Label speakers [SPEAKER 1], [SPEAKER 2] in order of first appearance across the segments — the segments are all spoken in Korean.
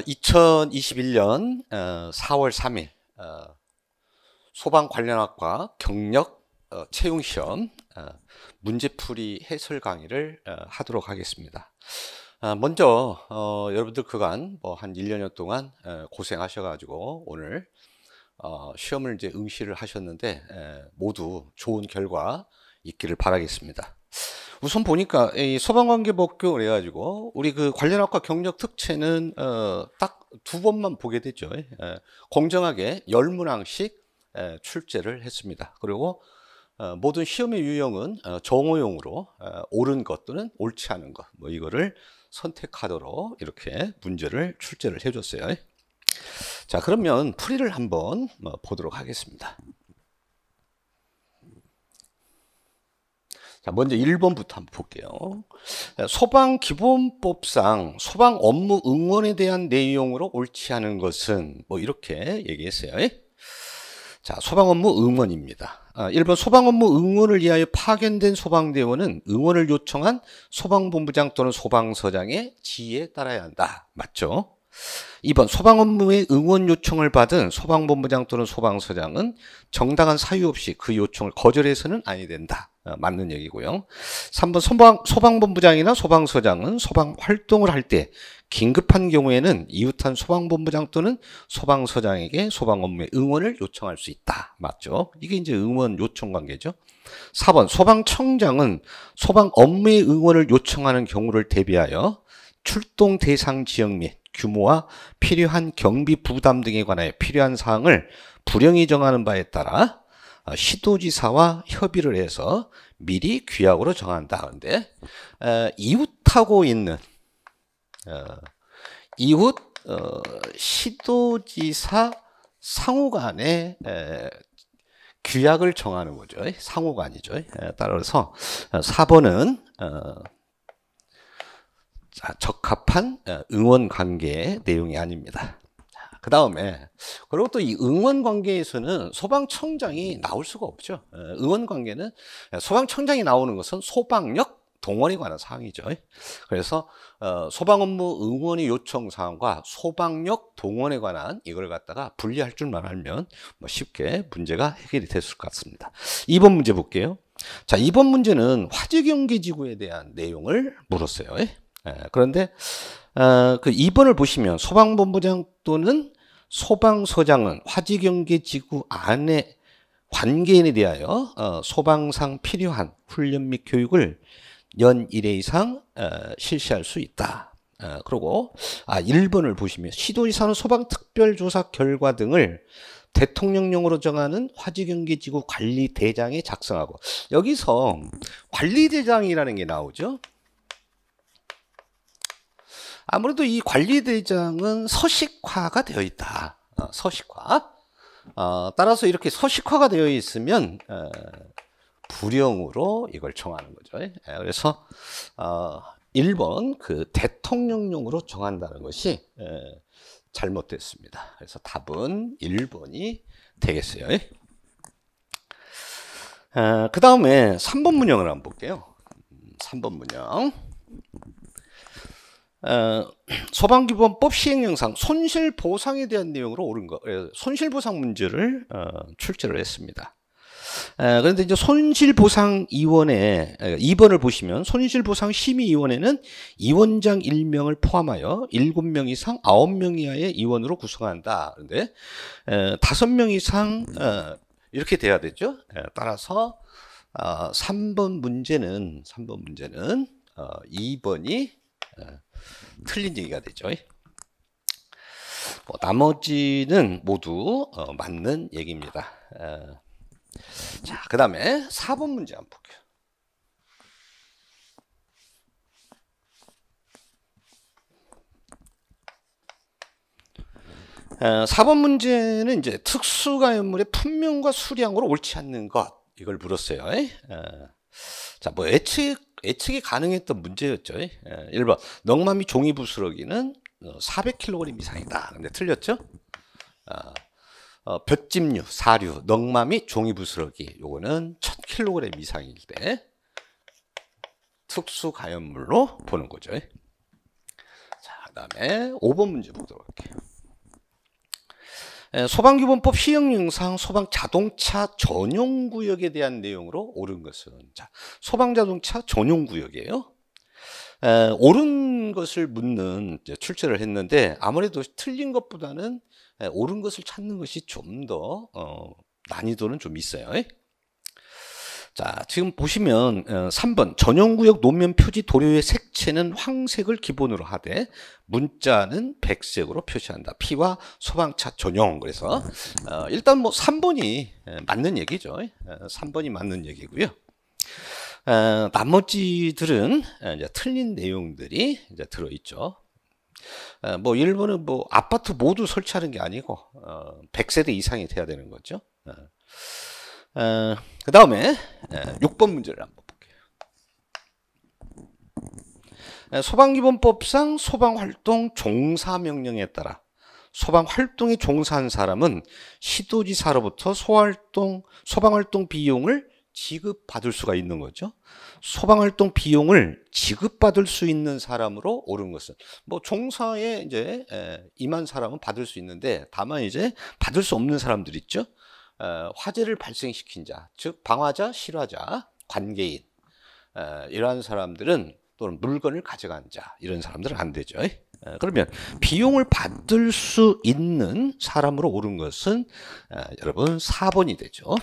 [SPEAKER 1] 2021년 4월 3일 소방관련학과 경력 채용시험 문제풀이 해설 강의를 하도록 하겠습니다. 먼저 여러분들 그간 한 1년여 동안 고생하셔가지고 오늘 시험을 이제 응시를 하셨는데 모두 좋은 결과 있기를 바라겠습니다. 우선 보니까 이 소방관계법규 그래가지고 우리 그 관련학과 경력 특채는 딱 두 번만 보게 되죠. 공정하게 10문항씩 출제를 했습니다. 그리고 모든 시험의 유형은 정오용으로 옳은 것 또는 옳지 않은 것 이거를 선택하도록 이렇게 문제를 출제를 해줬어요. 자, 그러면 풀이를 한번 보도록 하겠습니다. 자, 먼저 1번부터 한번 볼게요. 소방기본법상 소방 업무 응원에 대한 내용으로 옳지 않은 것은 이렇게 얘기했어요. 자, 소방 업무 응원입니다. 1번 소방 업무 응원을 위하여 파견된 소방대원은 응원을 요청한 소방본부장 또는 소방서장의 지휘에 따라야 한다. 맞죠? 2번 소방 업무의 응원 요청을 받은 소방본부장 또는 소방서장은 정당한 사유 없이 그 요청을 거절해서는 아니 된다. 맞는 얘기고요. 3번 소방본부장이나 소방서장은 소방 활동을 할 때 긴급한 경우에는 이웃한 소방본부장 또는 소방서장에게 소방 업무의 응원을 요청할 수 있다. 맞죠? 이게 이제 응원 요청 관계죠. 4번 소방청장은 소방 업무의 응원을 요청하는 경우를 대비하여 출동 대상 지역 및 규모와 필요한 경비 부담 등에 관하여 필요한 사항을 부령이 정하는 바에 따라 시도지사와 협의를 해서 미리 규약으로 정한다. 그런데 이웃하고 있는 이웃 시도지사 상호간에 규약을 정하는 거죠. 상호간이죠. 따라서 4번은 적합한 응원 관계의 내용이 아닙니다. 그 다음에 그리고 또 이 응원 관계에서는 소방청장이 나올 수가 없죠. 응원 관계는 소방청장이 나오는 것은 소방력 동원에 관한 사항이죠. 그래서 소방 업무 응원의 요청 사항과 소방력 동원에 관한 이걸 갖다가 분리할 줄만 알면 쉽게 문제가 해결이 됐을 것 같습니다. 2번 문제 볼게요. 자, 2번 문제는 화재경계지구에 대한 내용을 물었어요. 그런데 그 2번을 보시면 소방본부장 또는 소방서장은 화재경계지구 안에 관계인에 대하여 소방상 필요한 훈련 및 교육을 연 1회 이상 실시할 수 있다. 그리고 1번을 보시면 시도지사는 소방특별조사 결과 등을 대통령령으로 정하는 화재경계지구 관리대장에 작성하고, 여기서 관리대장이라는 게 나오죠. 아무래도 이 관리대장은 서식화가 되어 있다. 서식화. 따라서 이렇게 서식화가 되어 있으면 부령으로 이걸 정하는 거죠. 그래서 1번 그 대통령령으로 정한다는 것이 잘못됐습니다. 그래서 답은 1번이 되겠어요. 그 다음에 3번 문형을 한번 볼게요. 3번 문형. 소방기본법 시행령상 손실보상에 대한 내용으로 옳은 거, 손실보상 문제를 출제를 했습니다. 그런데 이제 손실보상위원회 2번을 보시면 손실보상심의위원회는 위원장 1명을 포함하여 7명 이상 9명 이하의 위원으로 구성한다. 그런데 5명 이상 이렇게 돼야 되죠. 따라서 3번 문제는 2번이 틀린 얘기가 되죠. 나머지는 모두 맞는 얘기입니다. 자, 그 다음에 4번 문제 한번 볼게요. 4번 문제는 이제 특수가연물의 품명과 수량으로 옳지 않는 것, 이걸 물었어요. 자, 예측이 가능했던 문제였죠. 1번 넝마미 종이부스러기는 400kg 이상이다. 근데 틀렸죠? 볏짚류, 사류, 넝마미, 종이부스러기 요거는 1000kg 이상일 때 특수가연물로 보는 거죠. 자, 그다음에 5번 문제 보도록 할게요. 소방기본법 시행령상 소방자동차 전용구역에 대한 내용으로 옳은 것은, 자, 소방자동차 전용구역이에요. 옳은 것을 묻는 출제를 했는데 아무래도 틀린 것보다는 옳은 것을 찾는 것이 좀 더 난이도는 좀 있어요. 자, 지금 보시면 3번 전용구역 노면 표지 도료의 색채는 황색을 기본으로 하되 문자는 백색으로 표시한다. 피와 소방차 전용. 그래서 일단 뭐 3번이 맞는 얘기죠. 3번이 맞는 얘기고요. 나머지들은 이제 틀린 내용들이 이제 들어있죠. 뭐 1번은 뭐 아파트 모두 설치하는 게 아니고 100세대 이상이 돼야 되는 거죠. 그 다음에 6번 문제를 한번 볼게요. 소방기본법상 소방활동 종사명령에 따라 소방활동에 종사한 사람은 시도지사로부터 소방활동 비용을 지급받을 수가 있는 거죠. 소방활동 비용을 지급받을 수 있는 사람으로 옳은 것은, 뭐 종사에 이제 임한 사람은 받을 수 있는데 다만 이제 받을 수 없는 사람들 있죠. 화재를 발생시킨 자, 즉 방화자, 실화자, 관계인, 이러한 사람들은, 또는 물건을 가져간 자, 이런 사람들은 안 되죠. 그러면 비용을 받을 수 있는 사람으로 옳은 것은 여러분 4번이 되죠.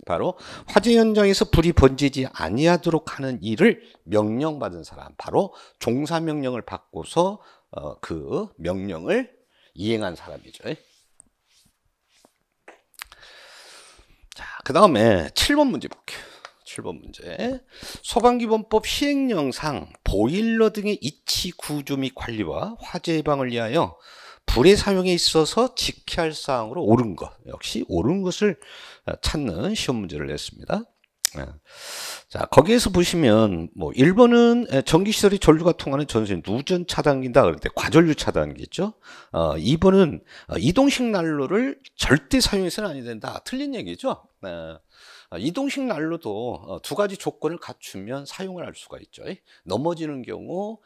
[SPEAKER 1] 바로 화재 현장에서 불이 번지지 아니하도록 하는 일을 명령받은 사람, 바로 종사명령을 받고서 그 명령을 이행한 사람이죠. 자, 그 다음에 7번 문제 볼게요. 7번 문제. 소방기본법 시행령상 보일러 등의 이치 구조 및 관리와 화재 예방을 위하여 불의 사용에 있어서 지켜야 할 사항으로 옳은 것, 역시 옳은 것을 찾는 시험 문제를 냈습니다. 자, 거기에서 보시면 뭐 1번은 전기시설이 전류가 통하는 전선이 누전 차단기다 그런데 과전류 차단기죠. 2번은 이동식 난로를 절대 사용해서는 안 된다. 틀린 얘기죠. 이동식 난로도 두 가지 조건을 갖추면 사용을 할 수가 있죠. 넘어지는 경우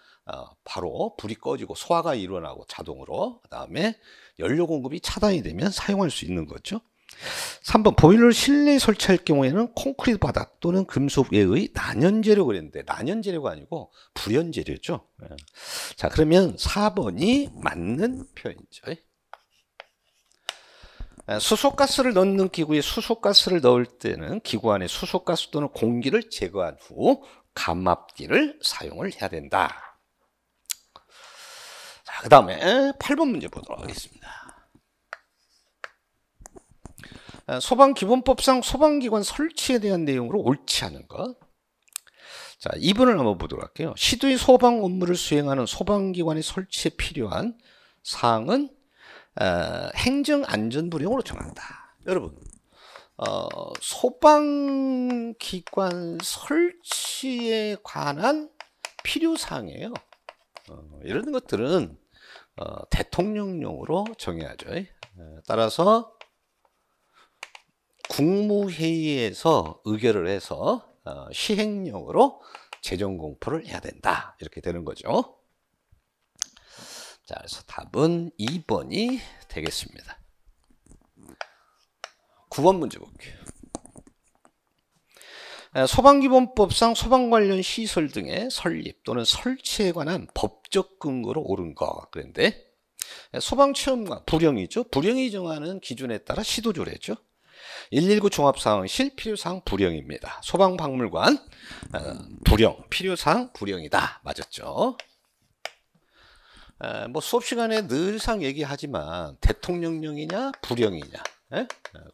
[SPEAKER 1] 바로 불이 꺼지고 소화가 일어나고 자동으로, 그 다음에 연료 공급이 차단이 되면 사용할 수 있는 거죠. 3번 보일러를 실내에 설치할 경우에는 콘크리트 바닥 또는 금속 외의 난연재료 그랬는데 난연재료가 아니고 불연재료죠. 자, 그러면 4번이 맞는 표현이죠. 수소가스를 넣는 기구에 수소가스를 넣을 때는 기구 안에 수소가스 또는 공기를 제거한 후 감압기를 사용을 해야 된다. 자, 그 다음에 8번 문제 보도록 하겠습니다. 소방기본법상 소방기관 설치에 대한 내용으로 옳지 않은 것. 자, 2번을 한번 보도록 할게요. 시도의 소방 업무를 수행하는 소방기관의 설치에 필요한 사항은 행정안전부령으로 정한다. 여러분, 소방기관 설치에 관한 필요사항이에요. 이런 것들은 대통령령으로 정해야죠. 따라서 국무회의에서 의결을 해서 시행령으로 재정공포를 해야 된다. 이렇게 되는 거죠. 자, 그래서 답은 2번이 되겠습니다. 9번 문제 볼게요. 소방기본법상 소방 관련 시설 등의 설립 또는 설치에 관한 법적 근거로 옳은 것. 그런데 소방체험과 불령이죠. 불령이 정하는 기준에 따라 시도조례죠. 119 종합상황실 필요사항 불령입니다. 소방박물관 불령, 필요사항 불령이다. 맞았죠. 뭐 수업 시간에 늘상 얘기하지만 대통령령이냐 불령이냐,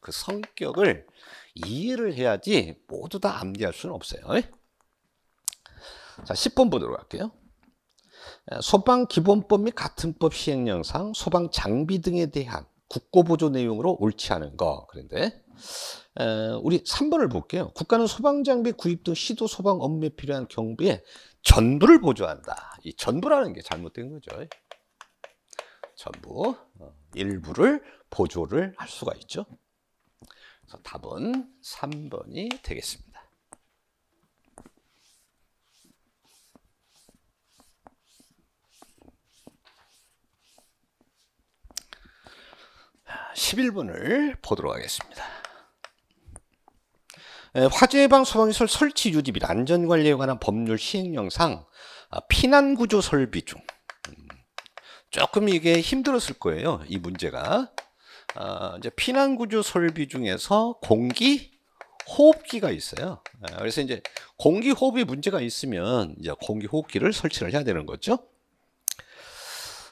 [SPEAKER 1] 그 성격을 이해를 해야지 모두 다 암기할 수는 없어요. 자, 10번 보도록 할게요. 소방기본법 및 같은 법 시행령상 소방장비 등에 대한 국고보조 내용으로 옳지 않은 거. 그런데 우리 3번을 볼게요. 국가는 소방장비 구입 등 시도 소방 업무에 필요한 경비에 전부를 보조한다. 이 전부라는 게 잘못된 거죠. 전부, 일부를 보조를 할 수가 있죠. 그래서 답은 3번이 되겠습니다. 11번을 보도록 하겠습니다. 화재 예방 소방시설 설치 유지 및 안전관리에 관한 법률 시행령상 피난구조 설비 중 조금 이게 힘들었을 거예요. 이 문제가 이제 피난구조 설비 중에서 공기 호흡기가 있어요. 그래서 이제 공기 호흡이 문제가 있으면 이제 공기 호흡기를 설치를 해야 되는 거죠.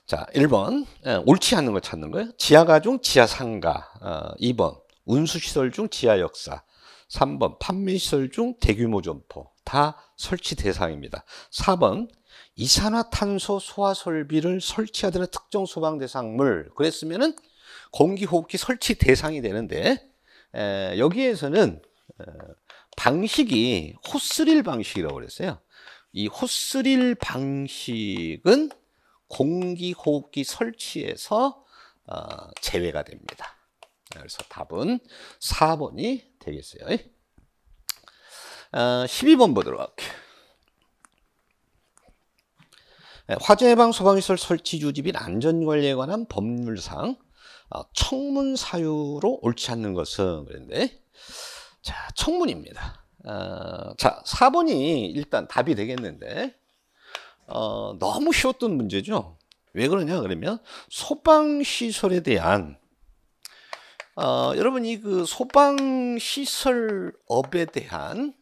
[SPEAKER 1] 자, 1번 옳지 않는 거 찾는 거예요. 지하가중 지하상가. 2번 운수시설 중 지하역사. 3번 판매시설 중 대규모 점포. 다 설치 대상입니다. 4번 이산화탄소 소화 설비를 설치하더라 특정 소방 대상물. 그랬으면은 공기호흡기 설치 대상이 되는데 여기에서는 방식이 호스릴 방식이라고 그랬어요. 이 호스릴 방식은 공기호흡기 설치에서 제외가 됩니다. 그래서 답은 4번이 되겠어요. 12번 보도록 할게요. 화재 예방 소방시설 설치 유지 및 안전관리에 관한 법률상 청문 사유로 옳지 않는 것은 그런데 자, 청문입니다. 자, 4번이 일단 답이 되겠는데 너무 쉬웠던 문제죠. 왜 그러냐 그러면 소방시설에 대한 여러분 이 그 소방시설업에 대한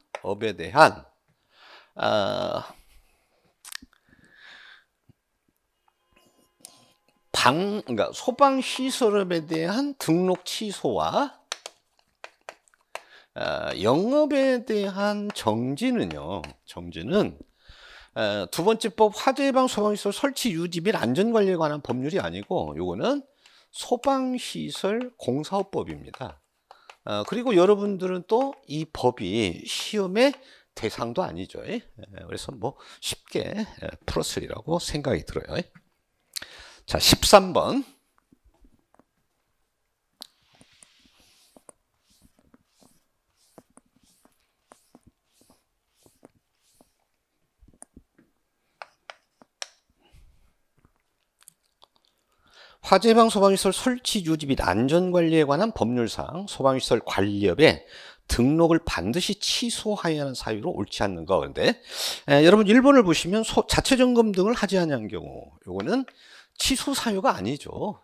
[SPEAKER 1] 그러니까 소방시설업에 대한 등록 취소와 영업에 대한 정지는요. 정지는 두 번째 법 화재 예방 소방시설 설치 유지 및 안전관리에 관한 법률이 아니고 요거는 소방시설 공사업법입니다. 그리고 여러분들은 또 이 법이 시험의 대상도 아니죠. 그래서 뭐 쉽게 풀었으리라고 생각이 들어요. 자, 13번. 화재 예방 소방시설 설치 유지 및 안전관리에 관한 법률상 소방시설 관리업에 등록을 반드시 취소하여야 하는 사유로 옳지 않는 거. 근데 여러분 1번을 보시면 자체 점검 등을 하지 않은 경우 요거는 취소 사유가 아니죠.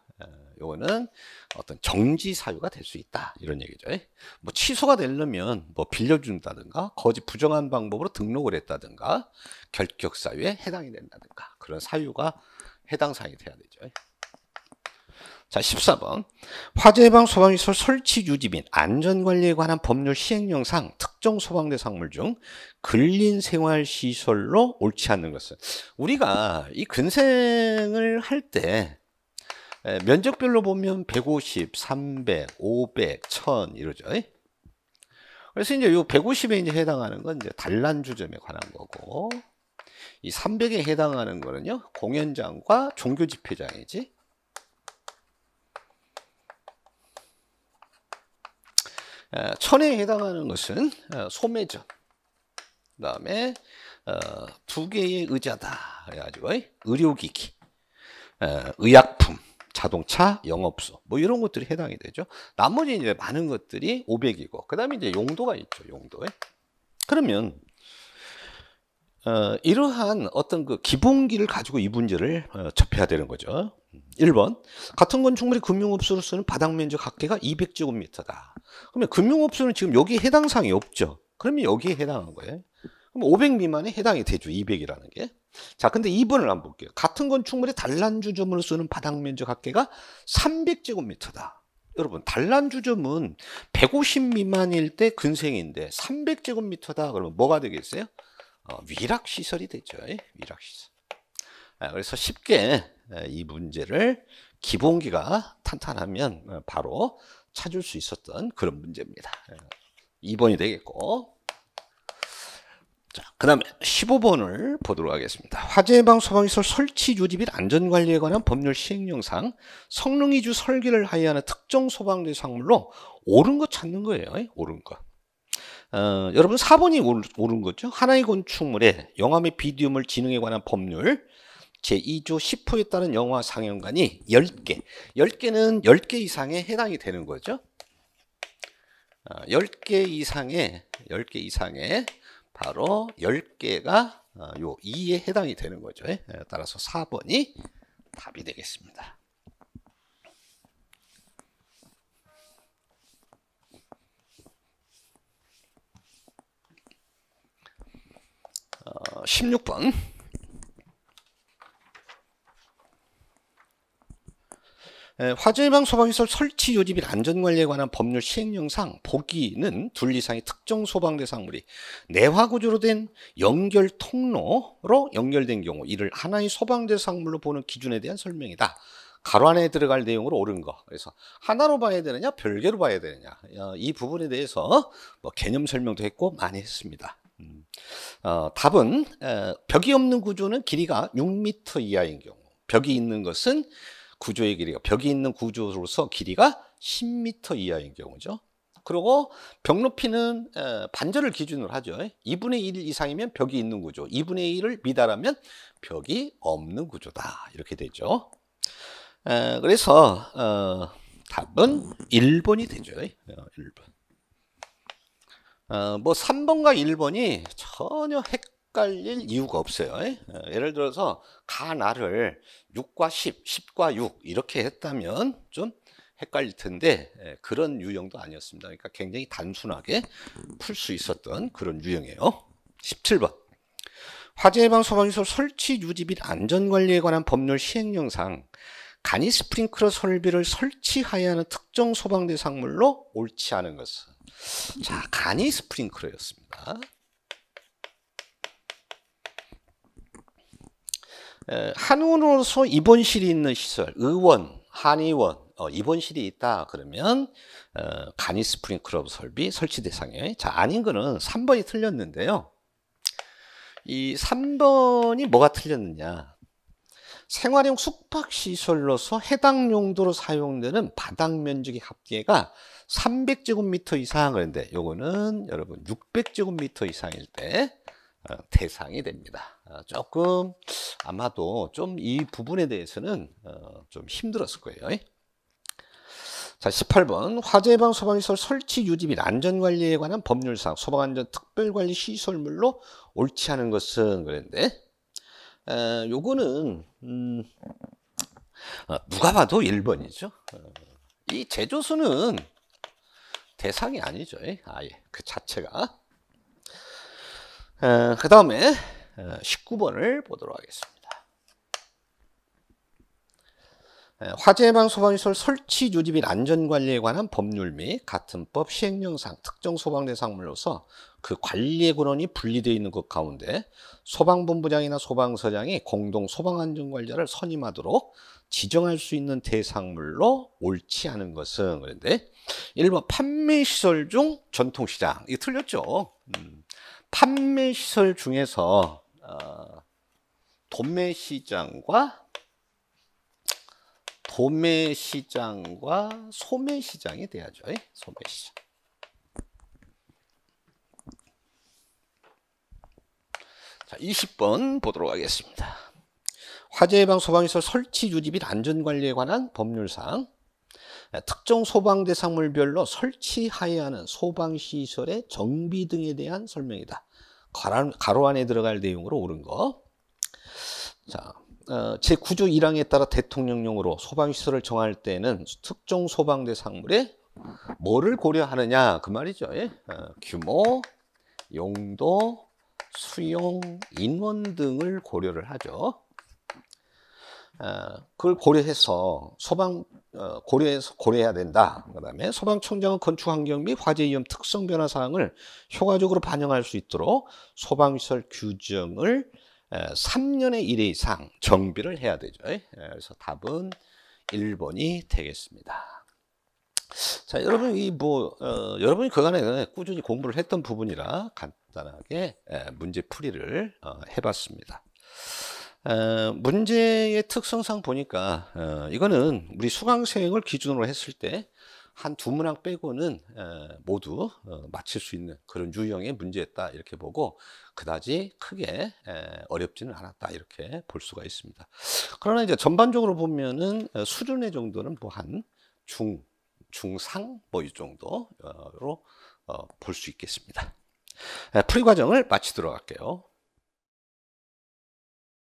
[SPEAKER 1] 요거는 어떤 정지 사유가 될 수 있다 이런 얘기죠. 뭐 취소가 되려면 뭐 빌려준다든가 거짓 부정한 방법으로 등록을 했다든가 결격 사유에 해당이 된다든가 그런 사유가 해당 사항이 돼야 되죠. 자, 14번. 화재 예방 소방시설 설치 유지 및 안전관리에 관한 법률 시행령상 특정 소방대상물 중 근린생활시설로 옳지 않는 것은 우리가 이 근생을 할 때 면적별로 보면 150, 300, 500, 1000 이러죠. 그래서 이제 요 150에 이제 해당하는 건 이제 단란주점에 관한 거고 이 300에 해당하는 거는요 공연장과 종교집회장이지. 1000에 해당하는 것은 소매점, 그 다음에 2개의 의자다 그래가지고 의료기기, 의약품, 자동차, 영업소 뭐 이런 것들이 해당이 되죠. 나머지 이제 많은 것들이 500이고 그 다음에 이제 용도가 있죠. 용도에 그러면 이러한 어떤 그 기본기를 가지고 이 문제를 접해야 되는 거죠. 1번 같은 건축물이 금융업소로서는 바닥 면적 합계가 200제곱미터다. 그러면 금융업소는 지금 여기에 해당 사항이 없죠. 그러면 여기에 해당한 거예요. 그럼 500 미만에 해당이 되죠. 200이라는 게. 자, 근데 2번을 한번 볼게요. 같은 건축물이 단란주점으로 쓰는 바닥 면적 합계가 300제곱미터다. 여러분 단란주점은 150 미만일 때 근생인데 300제곱미터다. 그러면 뭐가 되겠어요? 위락시설이 되죠. 위락시설. 그래서 쉽게 이 문제를 기본기가 탄탄하면 바로 찾을 수 있었던 그런 문제입니다. 2번이 되겠고 자, 그 다음에 15번을 보도록 하겠습니다. 화재 예방 소방시설 설치 유지 및 안전관리에 관한 법률 시행령상 성능 위주 설계를 하여야 하는 특정 소방대상물로 옳은 거 찾는 거예요. 옳은 거. 여러분 4번이 옳은 거죠. 하나의 건축물에 영화 및 비디오물 진흥에 관한 법률 제2조 10호에 따른 영화 상영관이 10개. 10개는 10개 이상에 해당이 되는 거죠. 10개 이상에 바로 10개가 요 2에 해당이 되는 거죠. 따라서 4번이 답이 되겠습니다. 16번. 화재 예방 소방시설 설치 요집 및 안전관리에 관한 법률 시행령상 보기는 둘 이상의 특정 소방 대상물이 내화 구조로 된 연결 통로로 연결된 경우 이를 하나의 소방 대상물로 보는 기준에 대한 설명이다. 가로 안에 들어갈 내용으로 옳은 거. 그래서 하나로 봐야 되느냐 별개로 봐야 되느냐 이 부분에 대해서 뭐 개념 설명도 했고 많이 했습니다. 답은 벽이 없는 구조는 길이가 6m 이하인 경우, 벽이 있는 것은 구조의 길이가 벽이 있는 구조로서 길이가 10m 이하인 경우죠. 그리고 벽 높이는 반절을 기준으로 하죠. 2분의 1 이상이면 벽이 있는 구조, 2분의 1을 미달하면 벽이 없는 구조다. 이렇게 되죠. 그래서 답은 1번이 되죠. 1번. 뭐 3번과 1번이 전혀 헷갈릴 이유가 없어요. 예를 들어서 가나를 6과 10, 10과 6 이렇게 했다면 좀 헷갈릴 텐데 그런 유형도 아니었습니다. 그러니까 굉장히 단순하게 풀 수 있었던 그런 유형이에요. 17번. 화재 예방 소방시설 설치 유지 및 안전관리에 관한 법률 시행령상 간이 스프링클러 설비를 설치하여야 하는 특정 소방 대상물로 옳지 않은 것은, 자, 간이 스프링클러였습니다. 한의원으로서 입원실이 있는 시설, 의원, 한의원, 입원실이 있다 그러면 간이 스프링클러 설비 설치 대상이에요. 자, 아닌 거는 3번이 틀렸는데요. 이 3번이 뭐가 틀렸느냐? 생활용 숙박시설로서 해당 용도로 사용되는 바닥 면적의 합계가 300제곱미터 이상, 그런데 요거는 여러분 600제곱미터 이상일 때 대상이 됩니다. 조금 아마도 좀 이 부분에 대해서는 좀 힘들었을 거예요. 자, 18번. 화재 예방 소방시설 설치 유지 및 안전관리에 관한 법률상 소방안전 특별관리 시설물로 옳지 않은 것은, 그런데 요거는 누가 봐도 1번이죠. 이 제조수는 대상이 아니죠. 아예 그 자체가. 그 다음에 19번을 보도록 하겠습니다. 화재 예방 소방시설 설치 유지 및 안전관리에 관한 법률 및 같은 법 시행령상 특정 소방 대상물로서 그 관리의 권한이 분리되어 있는 것 가운데 소방본부장이나 소방서장이 공동 소방안전관리자를 선임하도록 지정할 수 있는 대상물로 옳지 않은 것은, 그런데 1번 판매시설 중 전통시장, 이거 틀렸죠. 판매시설 중에서 도매시장과 소매시장이 돼야죠. 소매시장. 자, 20번 보도록 하겠습니다. 화재 예방 소방시설 설치 유지 및 안전관리에 관한 법률상 특정 소방 대상물별로 설치하여야 하는 소방시설의 정비 등에 대한 설명이다. 가로 안에 들어갈 내용으로 옳은 거. 자, 제9조 1항에 따라 대통령령으로 소방시설을 정할 때는 특정 소방 대상물에 뭐를 고려하느냐 그 말이죠. 규모, 용도, 수용, 인원 등을 고려를 하죠. 그걸 고려해서 고려해야 된다. 그 다음에 소방청장은 건축 환경 및 화재 위험 특성 변화 사항을 효과적으로 반영할 수 있도록 소방시설 규정을 3년에 1회 이상 정비를 해야 되죠. 그래서 답은 1번이 되겠습니다. 자, 여러분 여러분이 그간에 꾸준히 공부를 했던 부분이라 간단하게 문제 풀이를 해봤습니다. 문제의 특성상 보니까 이거는 우리 수강생을 기준으로 했을 때 한 두 문항 빼고는 모두 맞힐 수 있는 그런 유형의 문제였다 이렇게 보고 그다지 크게 어렵지는 않았다 이렇게 볼 수가 있습니다. 그러나 이제 전반적으로 보면은 수준의 정도는 뭐 한 중상 뭐 이 정도로 볼 수 있겠습니다. 풀이 과정을 마치도록 할게요.